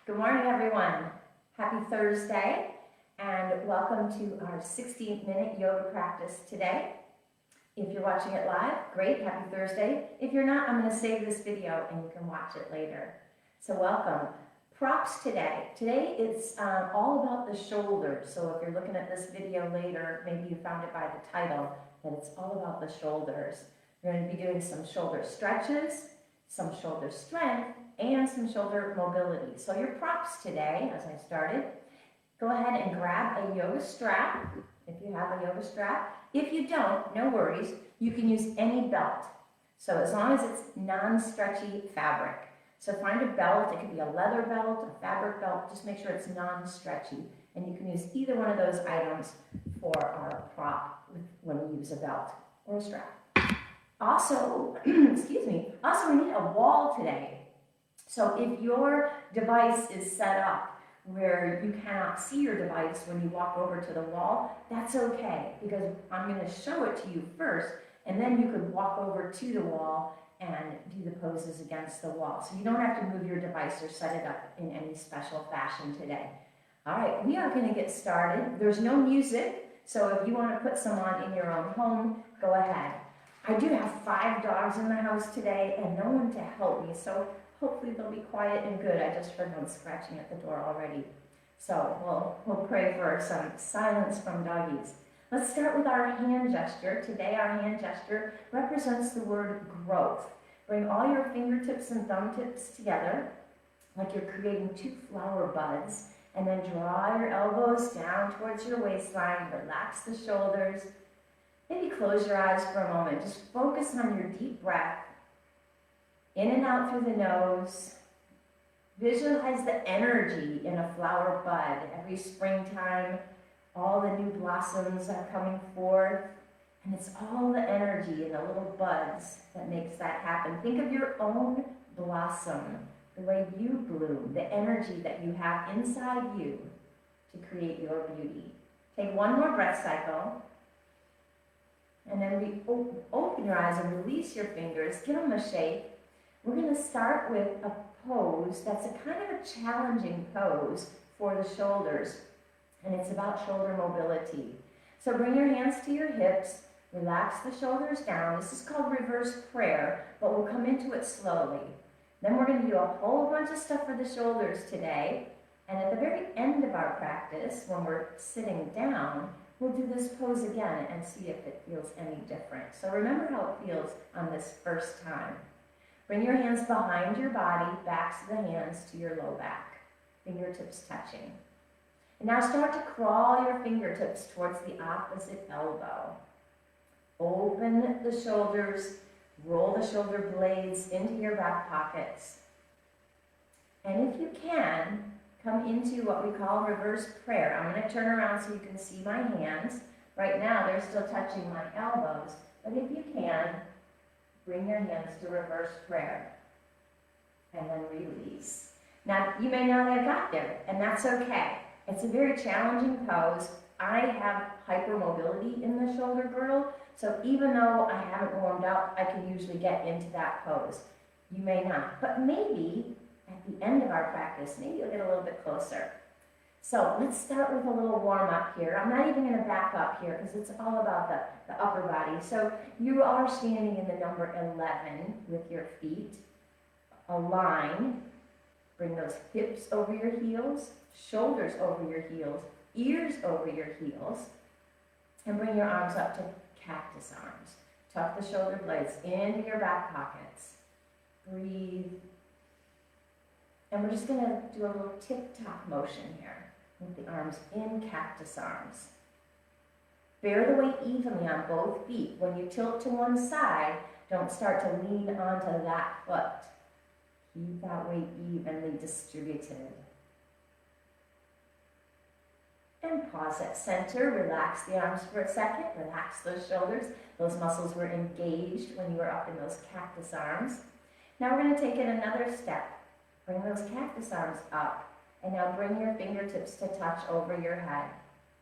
Good morning, everyone. Happy Thursday, and welcome to our 60-minute yoga practice today. If you're watching it live, great, happy Thursday. If you're not, I'm going to save this video and you can watch it later. So welcome. Props today. Today it's all about the shoulders. So if you're looking at this video later, maybe you found it by the title, that it's all about the shoulders. We're going to be doing some shoulder stretches, some shoulder strength, and some shoulder mobility. So your props today, as I started, go ahead and grab a yoga strap, if you have a yoga strap. If you don't, no worries, you can use any belt. So as long as it's non-stretchy fabric. So find a belt, it could be a leather belt, a fabric belt, just make sure it's non-stretchy. And you can use either one of those items for our prop when we use a belt or a strap. Also, excuse me, also we need a wall today. So if your device is set up where you cannot see your device when you walk over to the wall, that's okay, because I'm going to show it to you first, and then you could walk over to the wall and do the poses against the wall. So you don't have to move your device or set it up in any special fashion today. All right, we are going to get started. There's no music, so if you want to put some on in your own home, go ahead. I do have 5 dogs in the house today and no one to help me, so hopefully they'll be quiet and good. I just heard one scratching at the door already. So we'll pray for some silence from doggies. Let's start with our hand gesture. Today our hand gesture represents the word growth. Bring all your fingertips and thumb tips together like you're creating 2 flower buds, and then draw your elbows down towards your waistline. Relax the shoulders. Maybe close your eyes for a moment. Just focus on your deep breath. In and out through the nose. Visualize the energy in a flower bud. Every springtime, all the new blossoms are coming forth. And it's all the energy in the little buds that makes that happen. Think of your own blossom, the way you bloom, the energy that you have inside you to create your beauty. Take one more breath cycle. And then open your eyes and release your fingers. Give them a shake. We're going to start with a pose that's a kind of a challenging pose for the shoulders. And it's about shoulder mobility. So bring your hands to your hips. Relax the shoulders down. This is called reverse prayer, but we'll come into it slowly. Then we're going to do a whole bunch of stuff for the shoulders today. And at the very end of our practice, when we're sitting down, we'll do this pose again and see if it feels any different. So remember how it feels on this first time. Bring your hands behind your body, backs of the hands to your low back, fingertips touching. And now start to crawl your fingertips towards the opposite elbow. Open the shoulders, roll the shoulder blades into your back pockets. And if you can, come into what we call reverse prayer. I'm going to turn around so you can see my hands. Right now, they're still touching my elbows. But if you can, bring your hands to reverse prayer. And then release. Now, you may not have got there, and that's okay. It's a very challenging pose. I have hypermobility in the shoulder girdle, so even though I haven't warmed up, I can usually get into that pose. You may not, but maybe at the end of our practice, maybe you'll get a little bit closer. So let's start with a little warm up here. I'm not even going to back up here because it's all about the upper body. So you are standing in the number 11 with your feet. Align. Bring those hips over your heels, shoulders over your heels, ears over your heels, and bring your arms up to cactus arms. Tuck the shoulder blades into your back pockets. Breathe. And we're just going to do a little tick-tock motion here with the arms in cactus arms. Bear the weight evenly on both feet. When you tilt to one side, don't start to lean onto that foot. Keep that weight evenly distributed. And pause at center. Relax the arms for a second. Relax those shoulders. Those muscles were engaged when you were up in those cactus arms. Now we're going to take it another step. Bring those cactus arms up, and now bring your fingertips to touch over your head.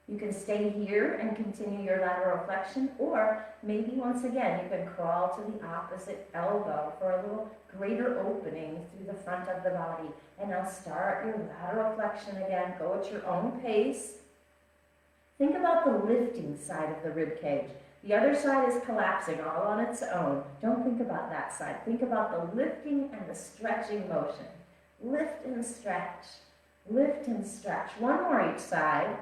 You can stay here and continue your lateral flexion, or maybe once again, you can crawl to the opposite elbow for a little greater opening through the front of the body. And now start your lateral flexion again. Go at your own pace. Think about the lifting side of the rib cage. The other side is collapsing all on its own. Don't think about that side. Think about the lifting and the stretching motion. Lift and stretch. Lift and stretch. One more each side.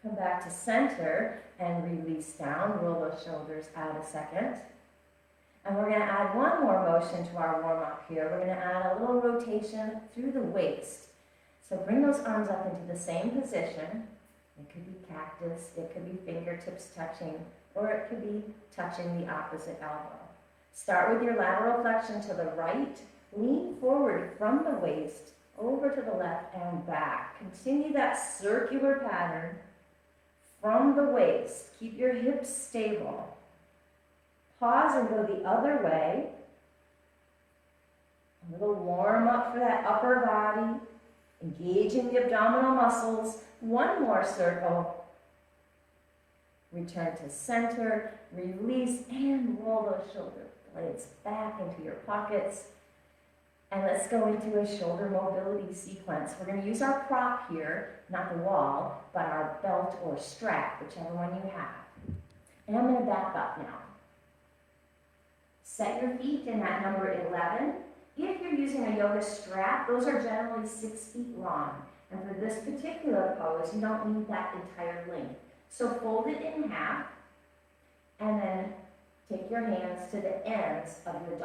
Come back to center and release down. Roll those shoulders out a second. And we're going to add one more motion to our warm-up here. We're going to add a little rotation through the waist. So bring those arms up into the same position. It could be cactus, it could be fingertips touching, or it could be touching the opposite elbow. Start with your lateral flexion to the right. Lean forward from the waist, over to the left and back. Continue that circular pattern from the waist. Keep your hips stable. Pause and go the other way. A little warm up for that upper body. Engaging the abdominal muscles. One more circle. Return to center. Release and roll those shoulder blades back into your pockets. And let's go into a shoulder mobility sequence. We're going to use our prop here, not the wall, but our belt or strap, whichever one you have. And I'm going to back up now. Set your feet in at number 11. If you're using a yoga strap, those are generally 6 feet long. And for this particular pose, you don't need that entire length. So fold it in half, and then take your hands to the ends of your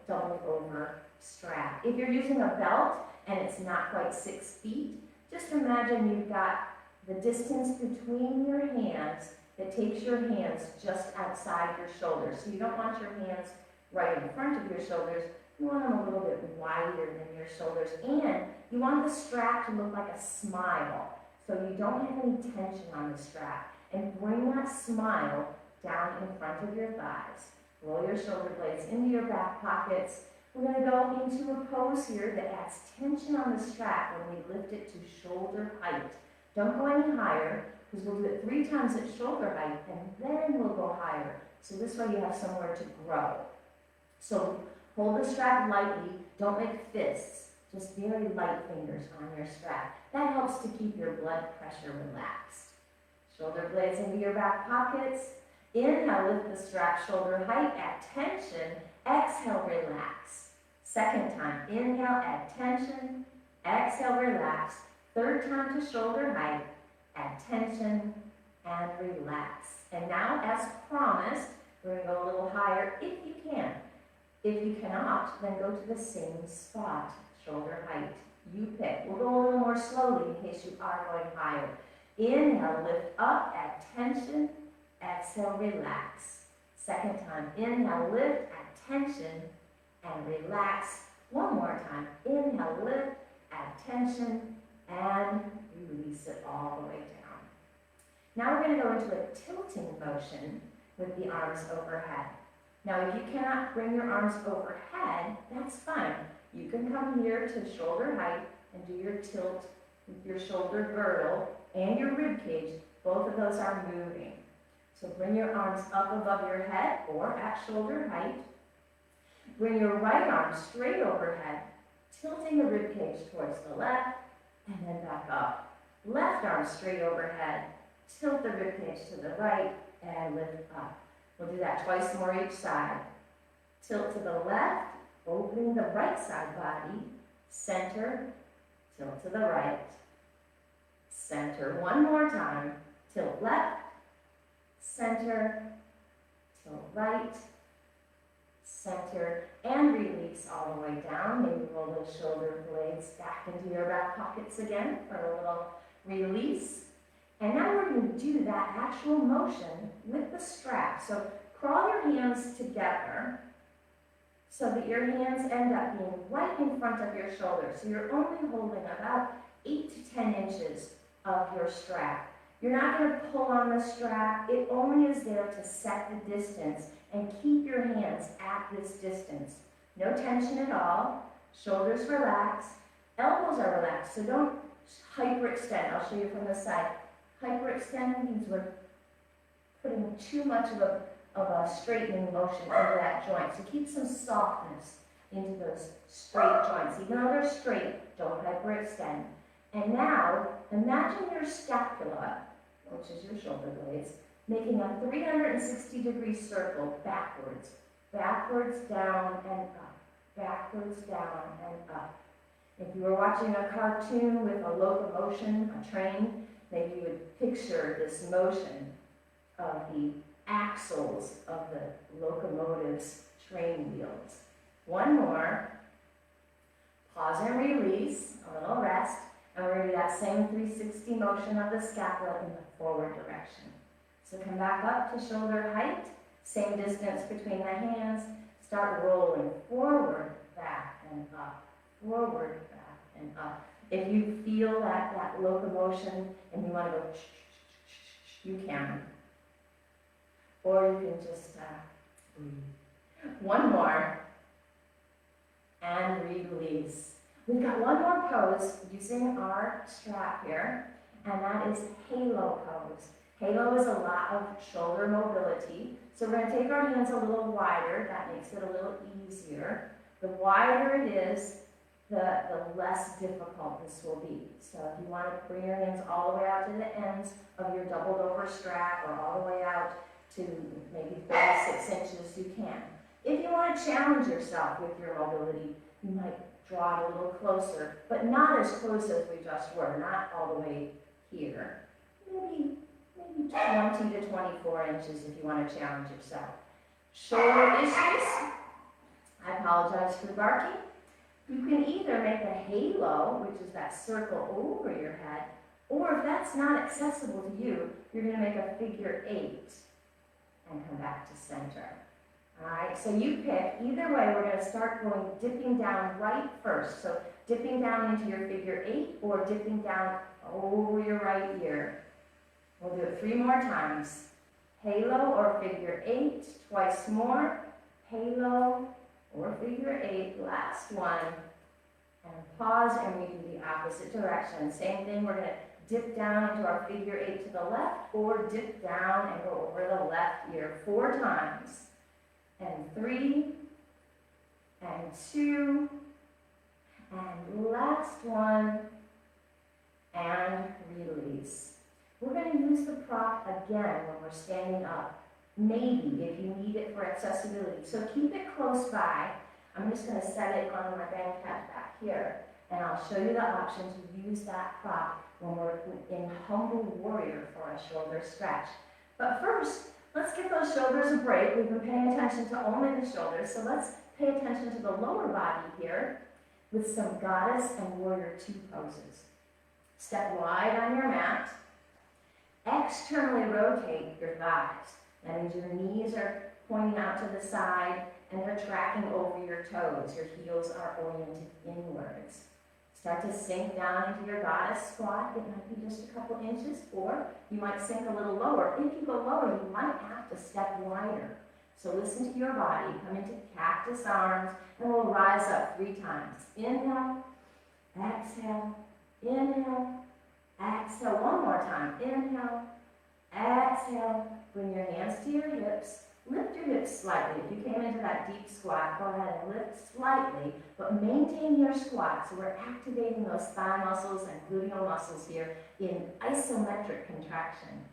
double over strap. If you're using a belt and it's not quite 6 feet, just imagine you've got the distance between your hands that takes your hands just outside your shoulders. So you don't want your hands right in front of your shoulders. You want them a little bit wider than your shoulders. And you want the strap to look like a smile, so you don't have any tension on the strap. And bring that smile down in front of your thighs. Roll your shoulder blades into your back pockets. We're going to go into a pose here that adds tension on the strap when we lift it to shoulder height. Don't go any higher, because we'll do it 3 times at shoulder height, and then we'll go higher. So this way you have somewhere to grow. So hold the strap lightly. Don't make fists. Just very light fingers on your strap. That helps to keep your blood pressure relaxed. Shoulder blades into your back pockets. Inhale, lift the strap shoulder height, add tension. Exhale, relax. Second time, inhale, add tension. Exhale, relax. Third time to shoulder height, add tension and relax. And now, as promised, we're going to go a little higher if you can. If you cannot, then go to the same spot, shoulder height. You pick. We'll go a little more slowly in case you are going higher. Inhale, lift up, add tension. Exhale, relax. Second time, inhale, lift, add tension, and relax. One more time. Inhale, lift, add tension, and release it all the way down. Now we're going to go into a tilting motion with the arms overhead. Now, if you cannot bring your arms overhead, that's fine. You can come here to shoulder height and do your tilt with your shoulder girdle and your rib cage. Both of those are moving. So bring your arms up above your head or at shoulder height. Bring your right arm straight overhead, tilting the rib cage towards the left, and then back up. Left arm straight overhead, tilt the rib cage to the right, and lift up. We'll do that twice more each side. Tilt to the left, opening the right side body, center, tilt to the right, center. One more time, tilt left, center, tilt right, center, and release all the way down. Maybe roll those shoulder blades back into your back pockets again for a little release. And now we're going to do that actual motion with the strap. So crawl your hands together so that your hands end up being right in front of your shoulders. So you're only holding about 8 to 10 inches of your strap. You're not going to pull on the strap. It only is there to set the distance and keep your hands at this distance. No tension at all. Shoulders relaxed. Elbows are relaxed. So don't hyperextend. I'll show you from the side. Hyperextend means we're putting too much of a straightening motion into that joint. So keep some softness into those straight joints. Even though they're straight, don't hyperextend. And now, imagine your scapula, which is your shoulder blades, making a 360-degree circle backwards. Backwards, down, and up. Backwards, down, and up. If you were watching a cartoon with a locomotion, a train, maybe you would picture this motion of the axles of the locomotive's train wheels. One more. Pause and release, a little rest, and we're going to do that same 360 motion of the scapula in the forward direction. So come back up to shoulder height, same distance between the hands, start rolling forward, back, and up, forward, back, and up. If you feel that locomotion and you want to go, you can. Or you can just breathe. One more. And release. We've got one more pose using our strap here, and that is halo pose. Halo is a lot of shoulder mobility. So we're going to take our hands a little wider. That makes it a little easier. The wider it is, the less difficult this will be. So if you want to bring your hands all the way out to the ends of your doubled over strap or all the way out to maybe 36 inches, you can. If you want to challenge yourself with your mobility, you might draw it a little closer, but not as close as we just were, not all the way here. Maybe 20 to 24 inches if you want to challenge yourself. Shoulder issues, I apologize for barking. You can either make a halo, which is that circle over your head, or if that's not accessible to you, you're going to make a figure 8 and come back to center. All right, so you pick. Either way, we're going to start going dipping down right first. So dipping down into your figure 8 or dipping down over your right ear. We'll do it 3 more times. Halo or figure 8, twice more. Halo or figure 8, last one. And pause, and we do the opposite direction. Same thing, we're going to dip down into our figure 8 to the left or dip down and go over the left ear 4 times. And 3, and 2, and last one, and release. We're going to use the prop again when we're standing up, maybe if you need it for accessibility. So keep it close by. I'm just going to set it on my bank hat back here, and I'll show you the option to use that prop when we're in humble warrior for a shoulder stretch. But first, let's give those shoulders a break. We've been paying attention to only the shoulders, so let's pay attention to the lower body here with some goddess and warrior 2 poses. Step wide on your mat. Externally rotate your thighs. That means your knees are pointing out to the side and they're tracking over your toes. Your heels are oriented inwards. Start to sink down into your goddess squat. It might be just a couple inches, or you might sink a little lower. If you go lower, you might have to step wider. So listen to your body. Come into cactus arms, and we'll rise up 3 times. Inhale, exhale, inhale, exhale. One more time. Inhale, exhale. Bring your hands to your hips. Lift your hips slightly. If you came into that deep squat, go ahead and lift slightly, but maintain your squat. So we're activating those thigh muscles and gluteal muscles here in isometric contraction.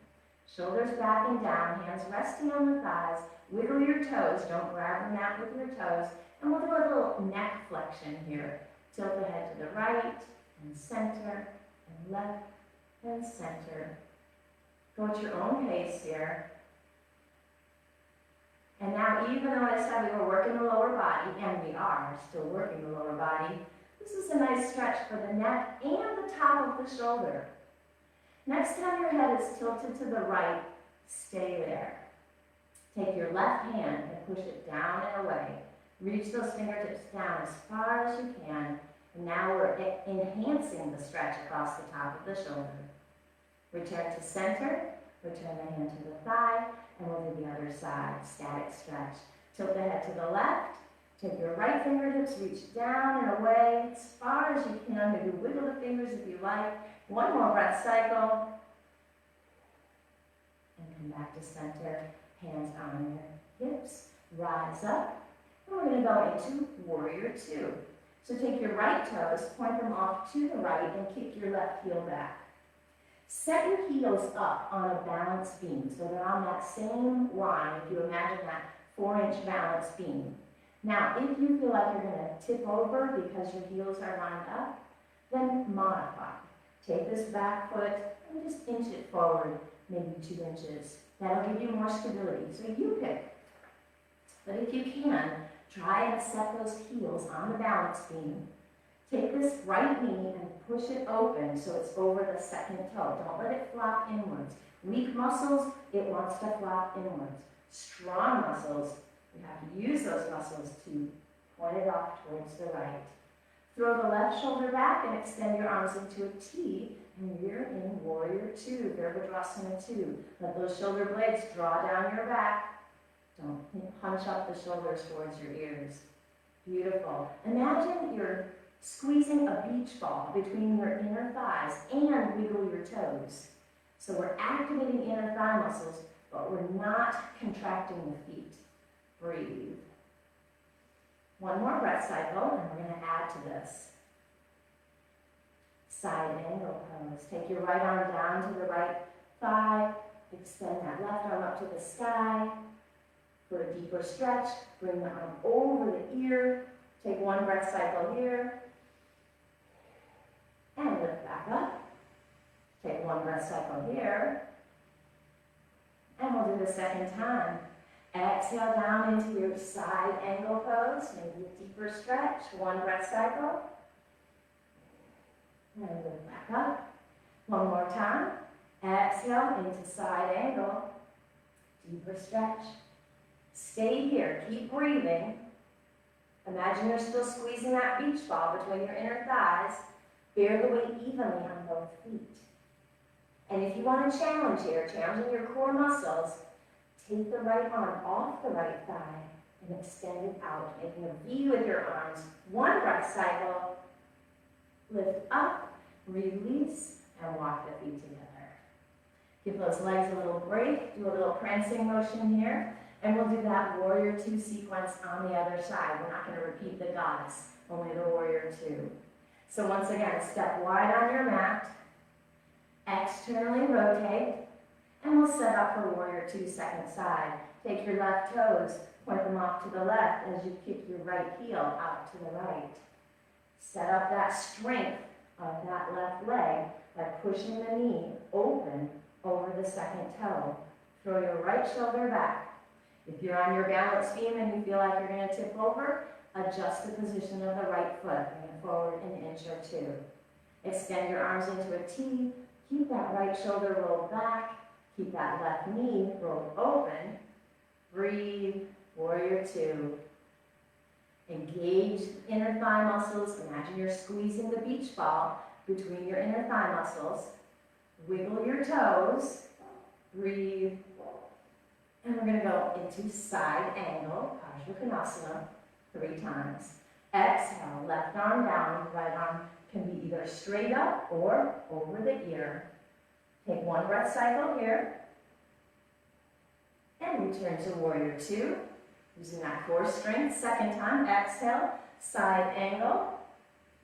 Shoulders back and down, hands resting on the thighs. Wiggle your toes. Don't grab the mat with your toes. And we'll do a little neck flexion here. Tilt the head to the right and center and left and center. Go at your own pace here. And now, even though I said we were working the lower body, and we are still working the lower body, this is a nice stretch for the neck and the top of the shoulder. Next time your head is tilted to the right, stay there. Take your left hand and push it down and away. Reach those fingertips down as far as you can. And now we're enhancing the stretch across the top of the shoulder. Return to center. Return the hand to the thigh, and we'll do the other side, static stretch. Tilt the head to the left, take your right fingertips, reach down and away as far hard as you can. Maybe wiggle the fingers if you like. One more breath cycle. And come back to center, hands on your hips. Rise up. And we're going to go into warrior two. So take your right toes, point them off to the right, and kick your left heel back. Set your heels up on a balance beam, so they're on that same line, if you imagine that 4-inch balance beam. Now, if you feel like you're going to tip over because your heels are lined up, then modify. Take this back foot and just inch it forward, maybe 2 inches. That'll give you more stability, so you pick. But if you can, try and set those heels on the balance beam. Take this right knee and push it open so it's over the second toe. Don't let it flop inwards. Weak muscles, it wants to flop inwards. Strong muscles, you have to use those muscles to point it off towards the right. Throw the left shoulder back and extend your arms into a T, and you're in warrior two, Virabhadrasana 2. Let those shoulder blades draw down your back. Don't hunch up the shoulders towards your ears. Beautiful. Imagine you're squeezing a beach ball between your inner thighs and wiggle your toes. So we're activating inner thigh muscles, but we're not contracting the feet. Breathe. One more breath cycle, and we're going to add to this. Side angle pose. Take your right arm down to the right thigh. Extend that left arm up to the sky. For a deeper stretch, bring the arm over the ear. Take one breath cycle here. And lift back up. Take one breath cycle here. And we'll do the second time. Exhale down into your side angle pose. Maybe a deeper stretch. One breath cycle. And lift back up. One more time. Exhale into side angle. Deeper stretch. Stay here. Keep breathing. Imagine you're still squeezing that beach ball between your inner thighs. Bear the weight evenly on both feet. And if you want to challenge here, challenging your core muscles, take the right arm off the right thigh and extend it out, making a V with your arms. One breath cycle. Lift up, release, and walk the feet together. Give those legs a little break. Do a little prancing motion here. And we'll do that warrior two sequence on the other side. We're not going to repeat the goddess, only the warrior two. So once again, step wide on your mat, externally rotate, and we'll set up for warrior two second side. Take your left toes, point them off to the left as you kick your right heel out to the right. Set up that strength of that left leg by pushing the knee open over the second toe. Throw your right shoulder back. If you're on your balance beam and you feel like you're going to tip over, adjust the position of the right foot. Bring it forward an inch or two. Extend your arms into a T. Keep that right shoulder rolled back. Keep that left knee rolled open. Breathe. Warrior two. Engage the inner thigh muscles. Imagine you're squeezing the beach ball between your inner thigh muscles. Wiggle your toes. Breathe. And we're going to go into side angle, Parsvakonasana, 3 times. Exhale, left arm down, right arm can be either straight up or over the ear. Take one breath cycle here. And return to warrior two, using that core strength. Second time, exhale, side angle.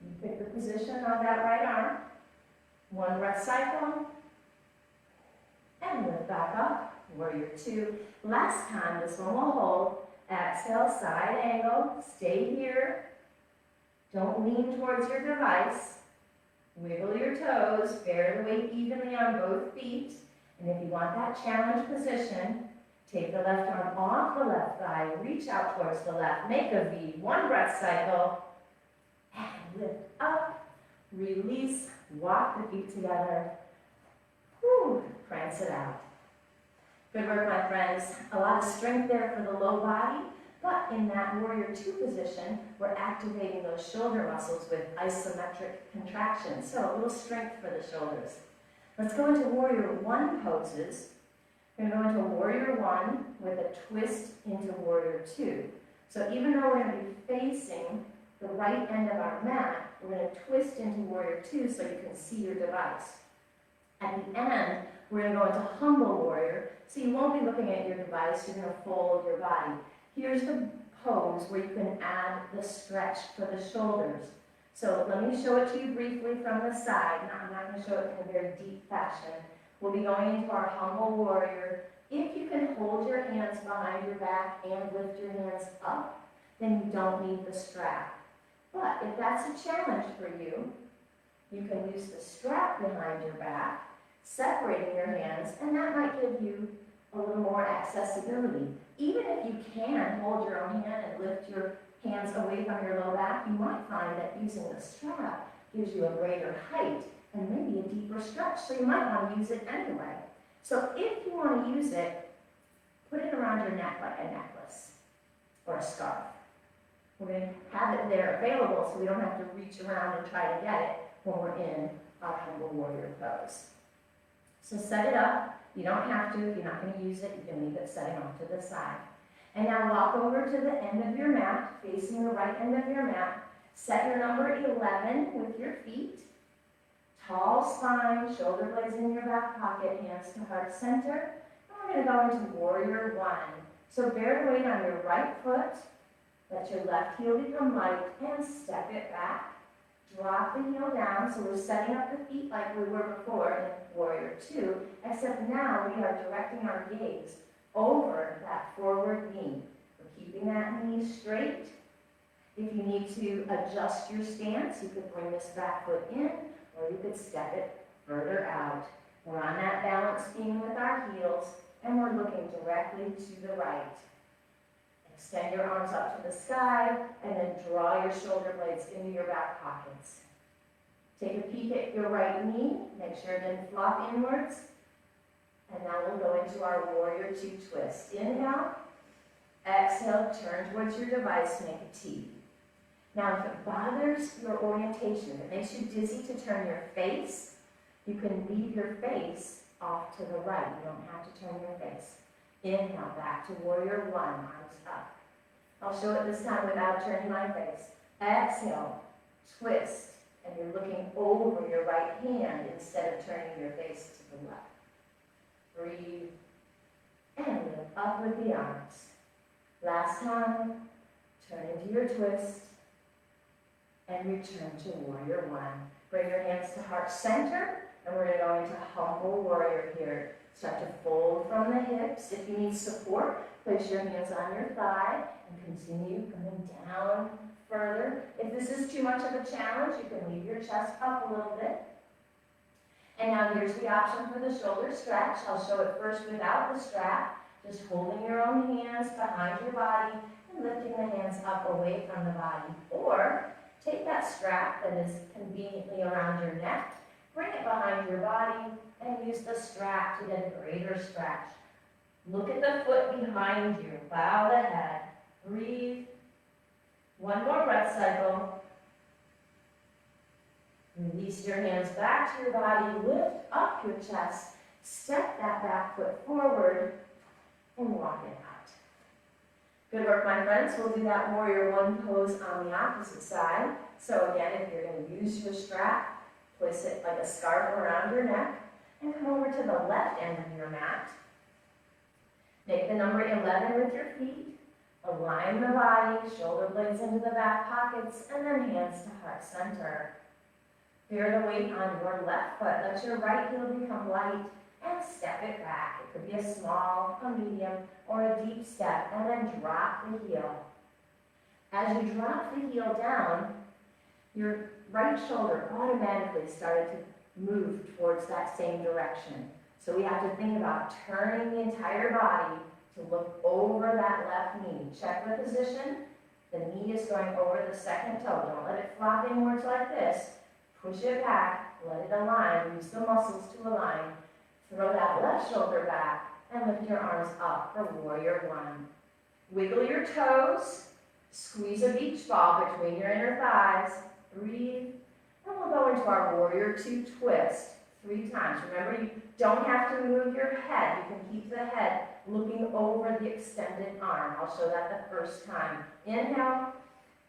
You pick the position on that right arm. One breath cycle. And lift back up. Warrior two. Last time, this one will hold. Exhale, side angle. Stay here. Don't lean towards your device. Wiggle your toes. Bear the weight evenly on both feet. And if you want that challenge position, take the left arm off the left thigh. Reach out towards the left. Make a V. One breath cycle. And lift up. Release. Walk the feet together. Whew. Prance it out. Good work, my friends. A lot of strength there for the low body, but in that warrior two position, we're activating those shoulder muscles with isometric contraction. So a little strength for the shoulders. Let's go into warrior one poses. We're going to go into warrior one with a twist into warrior two. So even though we're going to be facing the right end of our mat, we're going to twist into warrior two so you can see your device. At the end, we're going to go into humble warrior, so you won't be looking at your device, you're going to fold your body. Here's the pose where you can add the stretch for the shoulders. So let me show it to you briefly from the side. Now, I'm not going to show it in a very deep fashion. We'll be going into our humble warrior. If you can hold your hands behind your back and lift your hands up, then you don't need the strap. But if that's a challenge for you, you can use the strap behind your back, separating your hands, and that might give you a little more accessibility. Even if you can hold your own hand and lift your hands away from your low back, you might find that using the strap gives you a greater height and maybe a deeper stretch, so you might want to use it anyway. So if you want to use it, put it around your neck like a necklace or a scarf. We're going to have it there available so we don't have to reach around and try to get it when we're in our humble warrior pose. So set it up. You don't have to. If you're not going to use it, you can leave it setting off to the side. And now walk over to the end of your mat, facing the right end of your mat. Set your number 11 with your feet. Tall spine, shoulder blades in your back pocket, hands to heart center. And we're going to go into warrior one. So bear the weight on your right foot. Let your left heel become light and step it back. Drop the heel down, so we're setting up the feet like we were before in warrior two, except now we are directing our gaze over that forward knee. We're keeping that knee straight. If you need to adjust your stance, you could bring this back foot in, or you could step it further out. We're on that balance beam with our heels, and we're looking directly to the right. Extend your arms up to the sky, and then draw your shoulder blades into your back pockets. Take a peek at your right knee, make sure it didn't flop inwards. And now we'll go into our warrior two twist. Inhale, exhale, turn towards your device, make a T. Now if it bothers your orientation, if it makes you dizzy to turn your face, you can leave your face off to the right. You don't have to turn your face. Inhale, back to warrior one, arms up. I'll show it this time without turning my face. Exhale, twist, and you're looking over your right hand instead of turning your face to the left. Breathe, and lift up with the arms. Last time, turn into your twist, and return to warrior one. Bring your hands to heart center, and we're going to go into humble warrior here. Start to fold from the hips. If you need support, place your hands on your thigh and continue coming down further. If this is too much of a challenge, you can leave your chest up a little bit. And now here's the option for the shoulder stretch. I'll show it first without the strap, just holding your own hands behind your body and lifting the hands up away from the body. Or take that strap that is conveniently around your neck, bring it behind your body, and use the strap to get a greater stretch. Look at the foot behind you. Bow the head. Breathe. One more breath cycle. Release your hands back to your body. Lift up your chest. Step that back foot forward and walk it out. Good work, my friends. We'll do that warrior one pose on the opposite side. So again, if you're going to use your strap, place it like a scarf around your neck. And come over to the left end of your mat. Make the number 11 with your feet. Align the body, shoulder blades into the back pockets, and then hands to heart center. Bear the weight on your left foot. Let your right heel become light and step it back. It could be a small, a medium, or a deep step, and then drop the heel. As you drop the heel down, your right shoulder automatically started to move towards that same direction. So we have to think about turning the entire body to look over that left knee. Check the position. The knee is going over the second toe. Don't let it flop inwards like this. Push it back. Let it align. Use the muscles to align. Throw that left shoulder back and lift your arms up for warrior one. Wiggle your toes. Squeeze a beach ball between your inner thighs. Breathe. And we'll go into our warrior two twist 3 times. Remember, you don't have to move your head. You can keep the head looking over the extended arm. I'll show that the first time. Inhale,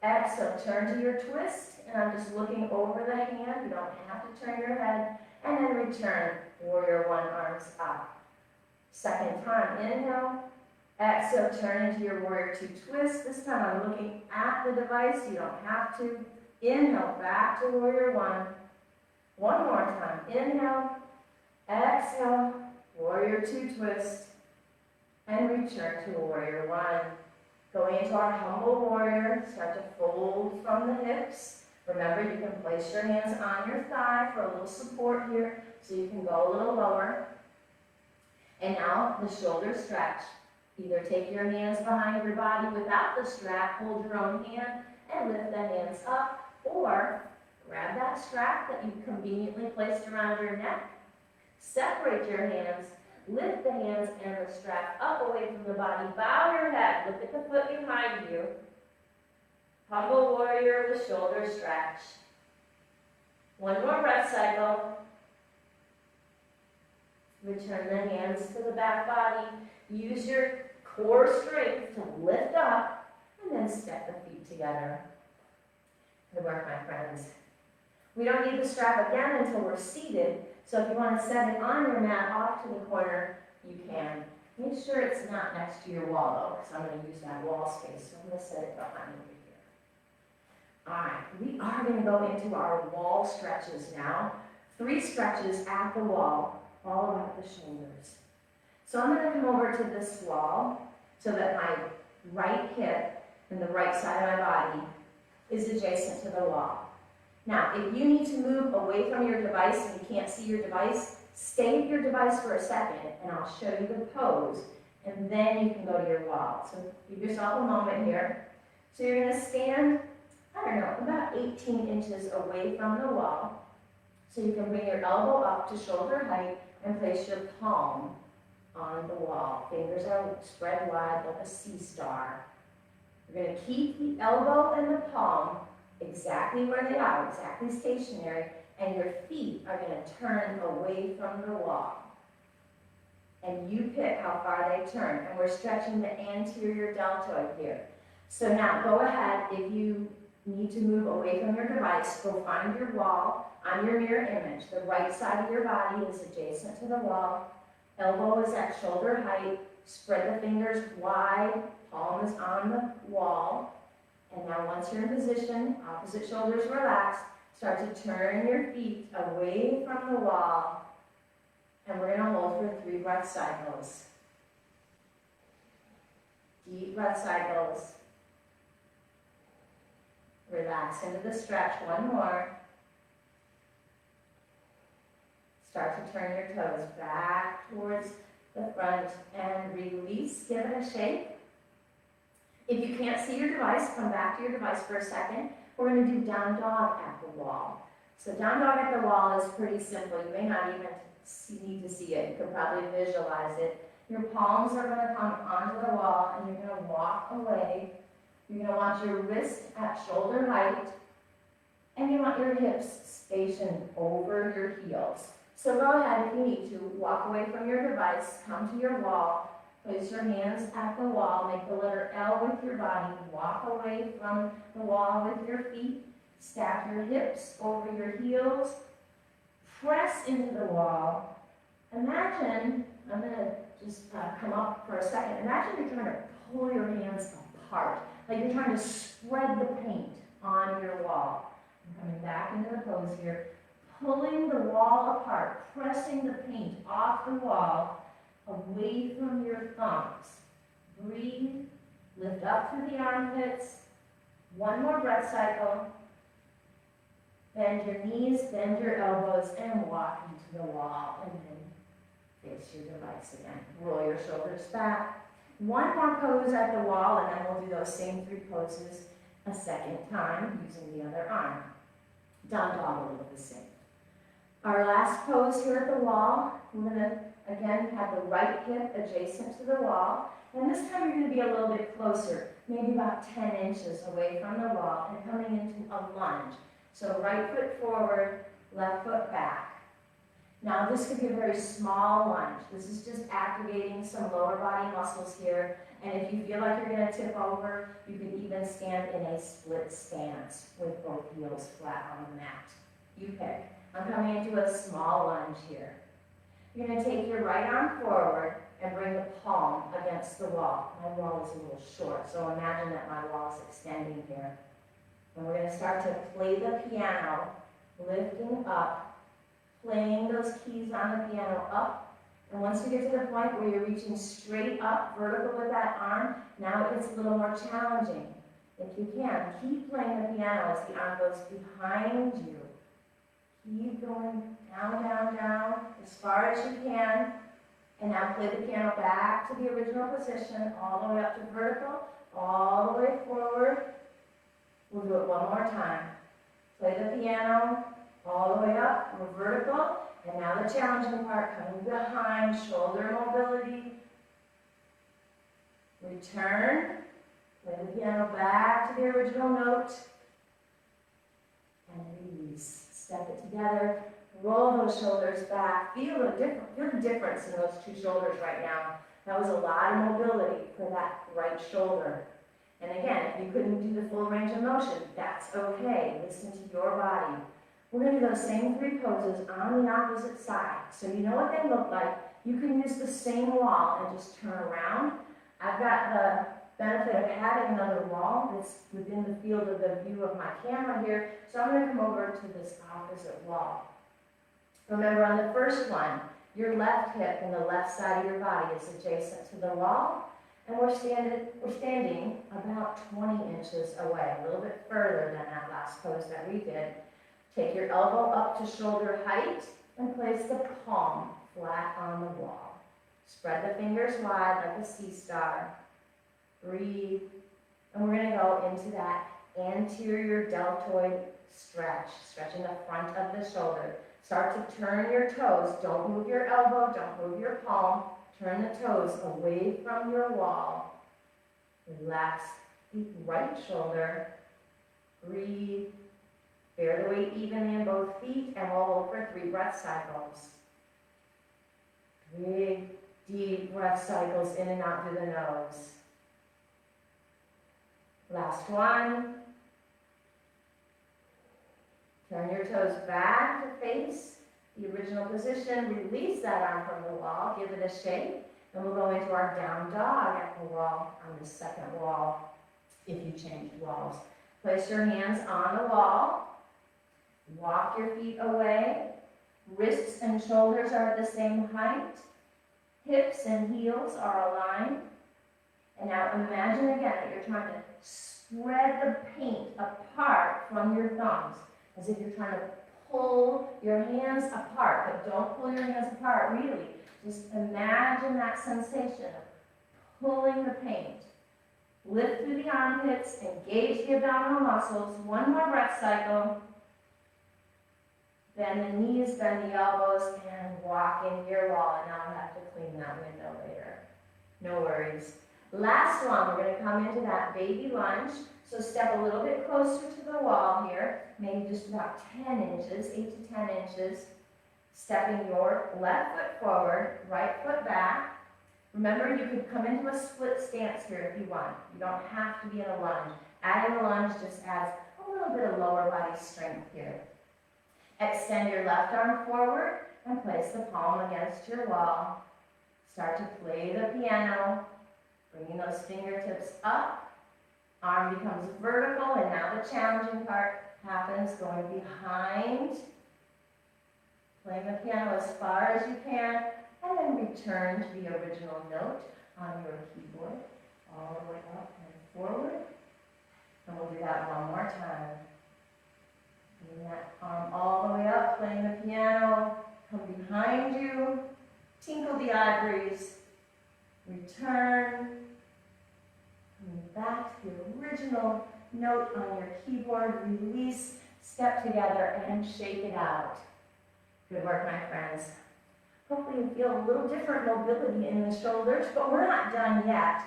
exhale, turn to your twist. and I'm just looking over the hand. You don't have to turn your head. And then return, warrior one, arms up. Second time, inhale. Exhale, turn into your warrior two twist. This time I'm looking at the device. You don't have to. Inhale, back to warrior one. One more time. Inhale. Exhale, warrior two twist. And return to warrior one. Going into our humble warrior, start to fold from the hips. Remember, you can place your hands on your thigh for a little support here, so you can go a little lower. And now the shoulder stretch. Either take your hands behind your body without the strap, hold your own hand, and lift the hands up, or grab that strap that you conveniently placed around your neck, separate your hands, lift the hands and the strap up away from the body, bow your head, look at the foot behind you. Humble warrior with shoulder stretch. One more breath cycle. Return the hands to the back body. Use your core strength to lift up and then step the feet together. Good work, my friends. We don't need the strap again until we're seated, so if you want to set it on your mat off to the corner, you can. Make sure it's not next to your wall though, because I'm going to use that wall space, so I'm going to set it behind over here. All right, we are going to go into our wall stretches now. 3 stretches at the wall, all about the shoulders. So I'm going to come over to this wall so that my right hip and the right side of my body is adjacent to the wall. Now, if you need to move away from your device and you can't see your device, stay at your device for a second and I'll show you the pose and then you can go to your wall. So give yourself a moment here. So you're going to stand, I don't know, about 18 inches away from the wall. So you can bring your elbow up to shoulder height and place your palm on the wall. Fingers are spread wide like a C star. You're going to keep the elbow and the palm exactly where they are, exactly stationary, and your feet are going to turn away from the wall. And you pick how far they turn. And we're stretching the anterior deltoid here. So now go ahead, if you need to move away from your device, go find your wall on your mirror image. The right side of your body is adjacent to the wall. Elbow is at shoulder height. Spread the fingers wide. Palm is on the wall. And now once you're in position, opposite shoulders relaxed, start to turn your feet away from the wall. And we're going to hold for 3 breath cycles. Deep breath cycles. Relax into the stretch. One more. Start to turn your toes back towards the front and release. Give it a shake. If you can't see your device, come back to your device for a second. We're going to do down dog at the wall. So down dog at the wall is pretty simple. You may not even need to see it. You can probably visualize it. Your palms are going to come onto the wall and you're going to walk away. You're going to want your wrist at shoulder height and you want your hips stationed over your heels. So go ahead if you need to. Walk away from your device, come to your wall. Place your hands at the wall, make the letter L with your body, walk away from the wall with your feet, stack your hips over your heels, press into the wall. Imagine, I'm going to just come up for a second, imagine you're trying to pull your hands apart, like you're trying to spread the paint on your wall. I'm coming back into the pose here, pulling the wall apart, pressing the paint off the wall, away from your thumbs. Breathe, lift up through the armpits. One more breath cycle. Bend your knees, bend your elbows, and walk into the wall. And then face your device again. Roll your shoulders back. One more pose at the wall, and then we'll do those same 3 poses a second time using the other arm. Down dog will look the same. Our last pose here at the wall, we're going to again have the right hip adjacent to the wall. And this time you're going to be a little bit closer, maybe about 10 inches away from the wall and coming into a lunge. So right foot forward, left foot back. Now this could be a very small lunge. This is just activating some lower body muscles here. And if you feel like you're going to tip over, you can even stand in a split stance with both heels flat on the mat. You pick. I'm coming into a small lunge here. You're going to take your right arm forward and bring the palm against the wall. My wall is a little short, so imagine that my wall is extending here. And we're going to start to play the piano, lifting up, playing those keys on the piano up. And once you get to the point where you're reaching straight up, vertical with that arm, now it gets a little more challenging. If you can, keep playing the piano as the arm goes behind you. Keep going down, down, down, as far as you can. And now play the piano back to the original position, all the way up to vertical, all the way forward. We'll do it one more time. Play the piano, all the way up, we're vertical. And now the challenging part, coming behind, shoulder mobility. Return, play the piano back to the original note. And release. Step it together, roll those shoulders back. Feel the difference in those two shoulders right now. That was a lot of mobility for that right shoulder. And again, if you couldn't do the full range of motion, that's okay. Listen to your body. We're going to do those same three poses on the opposite side. So you know what they look like. You can use the same wall and just turn around. I've got the benefit of having another wall that's within the field of the view of my camera here. So I'm going to come over to this opposite wall. Remember on the first one, your left hip and the left side of your body is adjacent to the wall. And we're standing about 20 inches away, a little bit further than that last pose that we did. Take your elbow up to shoulder height and place the palm flat on the wall. Spread the fingers wide like a C-star. Breathe. And we're going to go into that anterior deltoid stretch, stretching the front of the shoulder. Start to turn your toes. Don't move your elbow, don't move your palm. Turn the toes away from your wall. Relax the right shoulder. Breathe. Bear the weight evenly in both feet and we'll hold for 3 breath cycles. Big, deep breath cycles in and out through the nose. Last one. Turn your toes back to face the original position. Release that arm from the wall. Give it a shake. And we'll go into our down dog at the wall, on the second wall, if you changed walls. Place your hands on the wall. Walk your feet away. Wrists and shoulders are at the same height. Hips and heels are aligned. And now imagine again that you're trying to spread the paint apart from your thumbs, as if you're trying to pull your hands apart, but don't pull your hands apart, really. Just imagine that sensation of pulling the paint. Lift through the armpits, engage the abdominal muscles. One more breath cycle. Bend the knees, bend the elbows, and walk into your wall. And now I have to clean that window later. No worries. Last one, we're going to come into that baby lunge. So step a little bit closer to the wall here, maybe just about 10 inches, 8 to 10 inches. Stepping your left foot forward, right foot back. Remember, you could come into a split stance here if you want. You don't have to be in a lunge. Adding a lunge just adds a little bit of lower body strength here. Extend your left arm forward and place the palm against your wall. Start to play the piano, bringing those fingertips up. Arm becomes vertical, and now the challenging part happens going behind. Playing the piano as far as you can, and then return to the original note on your keyboard, all the way up and forward. And we'll do that one more time. Bring that arm all the way up, playing the piano, come behind you, tinkle the ivories, return, coming back to the original note on your keyboard, release, step together, and shake it out. Good work, my friends. Hopefully you feel a little different mobility in the shoulders, but we're not done yet.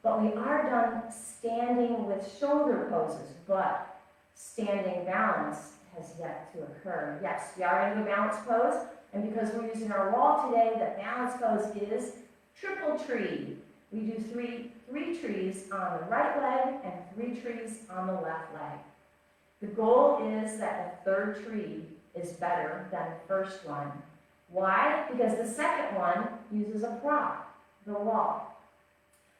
But we are done standing with shoulder poses, but standing balance has yet to occur. Yes, we are in a balance pose. And because we're using our wall today, the balance pose is triple tree. We do three trees on the right leg and 3 trees on the left leg. The goal is that the third tree is better than the first one. Why? Because the second one uses a prop, the wall.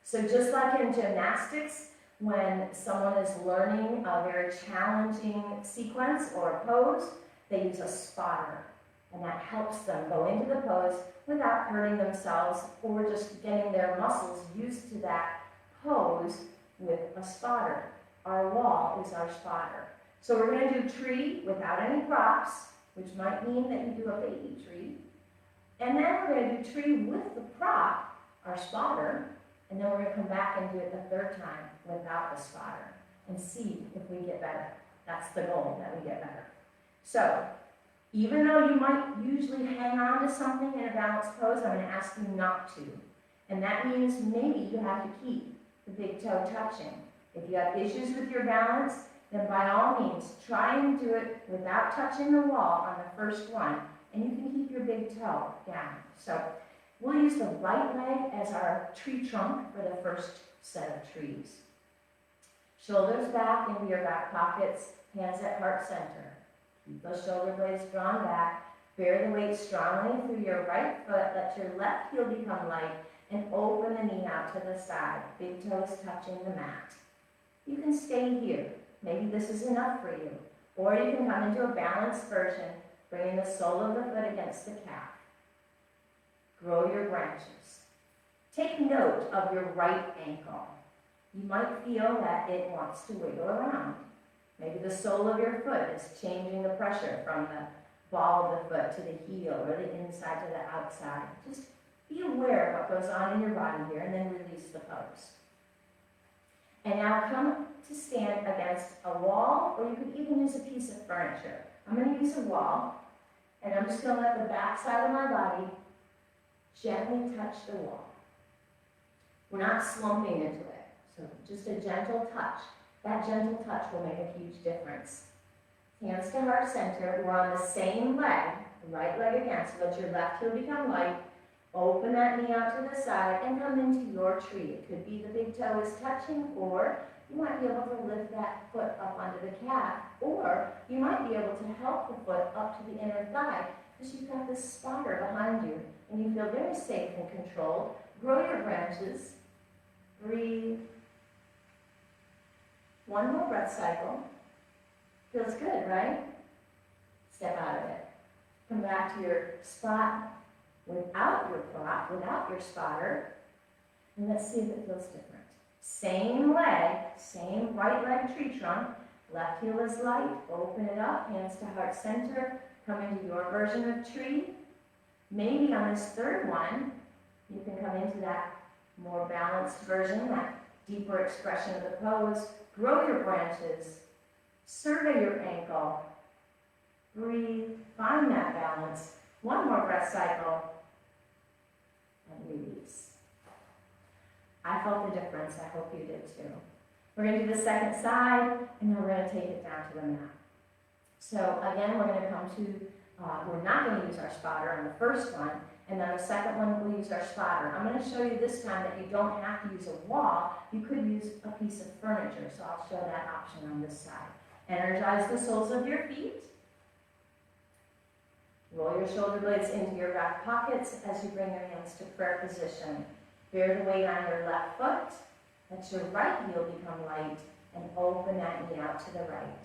So just like in gymnastics, when someone is learning a very challenging sequence or a pose, they use a spotter. And that helps them go into the pose without hurting themselves or just getting their muscles used to that pose with a spotter. Our wall is our spotter. So we're going to do tree without any props, which might mean that you do a baby tree. And then we're going to do tree with the prop, our spotter, and then we're going to come back and do it the third time without the spotter and see if we get better. That's the goal, that we get better. So, even though you might usually hang on to something in a balanced pose, I'm going to ask you not to. And that means maybe you have to keep the big toe touching. If you have issues with your balance, then by all means, try and do it without touching the wall on the first one, and you can keep your big toe down. So we'll use the right leg as our tree trunk for the first set of trees. Shoulders back into your back pockets, hands at heart center. Keep those shoulder blades drawn back. Bear the weight strongly through your right foot. Let your left heel become light and open the knee out to the side. Big toes touching the mat. You can stay here. Maybe this is enough for you. Or you can come into a balanced version, bringing the sole of the foot against the calf. Grow your branches. Take note of your right ankle. You might feel that it wants to wiggle around. Maybe the sole of your foot is changing the pressure from the ball of the foot to the heel or the inside to the outside. Just be aware of what goes on in your body here and then release the pose. And now come to stand against a wall, or you could even use a piece of furniture. I'm going to use a wall, and I'm just going to let the back side of my body gently touch the wall. We're not slumping into it, so just a gentle touch. That gentle touch will make a huge difference. Hands to heart center. We're on the same leg, the right leg again, so let your left heel become light. Open that knee out to the side and come into your tree. It could be the big toe is touching, or you might be able to lift that foot up onto the calf, or you might be able to help the foot up to the inner thigh because you've got this spotter behind you and you feel very safe and controlled. Grow your branches. Breathe. One more breath cycle. Feels good, right? Step out of it. Come back to your spot without your prop, without your spotter, and let's see if it feels different. Same leg, same right leg tree trunk, left heel is light, open it up, hands to heart center, come into your version of tree. Maybe on this third one, you can come into that more balanced version, that deeper expression of the pose. Grow your branches, survey your ankle, breathe, find that balance. One more breath cycle, and release. I felt the difference. I hope you did too. We're going to do the second side, and then we're going to take it down to the mat. So again, we're going to come to, we're not going to use our spotter on the first one, and then the second one we'll use our spotter. I'm going to show you this time that you don't have to use a wall. You could use a piece of furniture, so I'll show that option on this side. Energize the soles of your feet. Roll your shoulder blades into your back pockets as you bring your hands to prayer position. Bear the weight on your left foot. Let your right heel become light and open that knee out to the right.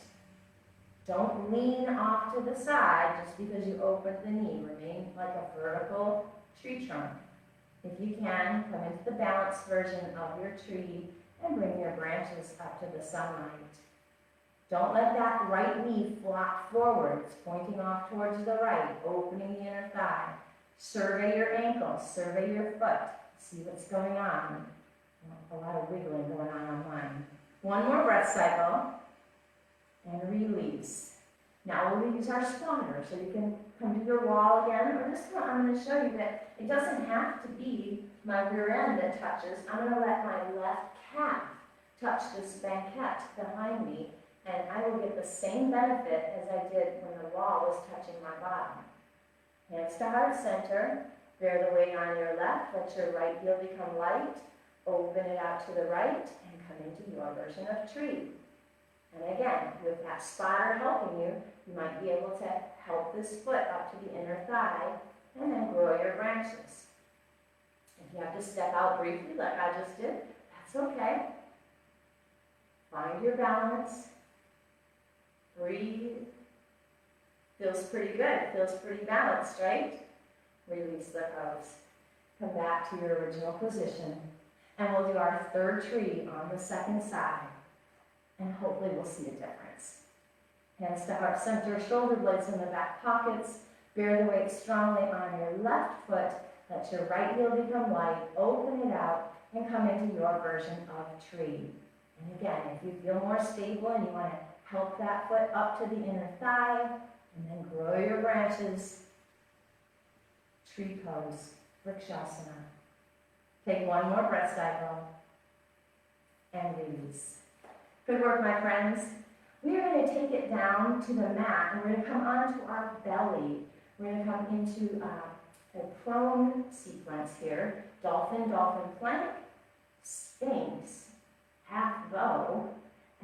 Don't lean off to the side just because you opened the knee. Remain like a vertical tree trunk. If you can, come into the balanced version of your tree and bring your branches up to the sunlight. Don't let that right knee flop forwards, pointing off towards the right, opening the inner thigh. Survey your ankle, survey your foot, see what's going on. A lot of wiggling going on mine. One more breath cycle, and release. Now we'll use our spotter, so you can come to your wall again, or this time I'm going to show you that it doesn't have to be my rear end that touches. I'm going to let my left calf touch this banquette behind me, and I will get the same benefit as I did when the wall was touching my bottom. Hands to heart center. Bear the weight on your left. Let your right heel become light. Open it out to the right and come into your version of tree. And again, with that spotter helping you, you might be able to help this foot up to the inner thigh and then grow your branches. If you have to step out briefly like I just did, that's okay. Find your balance. Breathe. Feels pretty good. Feels pretty balanced, right? Release the pose. Come back to your original position. And we'll do our third tree on the second side. And hopefully we'll see a difference. Hands to heart center, shoulder blades in the back pockets. Bear the weight strongly on your left foot. Let your right heel become light. Open it out and come into your version of tree. And again, if you feel more stable and you want to help that foot up to the inner thigh, and then grow your branches, tree pose, Vrikshasana. Take one more breath cycle and release. Good work, my friends. We are going to take it down to the mat, and we're going to come onto our belly. We're going to come into a prone sequence here. Dolphin, dolphin plank, Sphinx, half bow,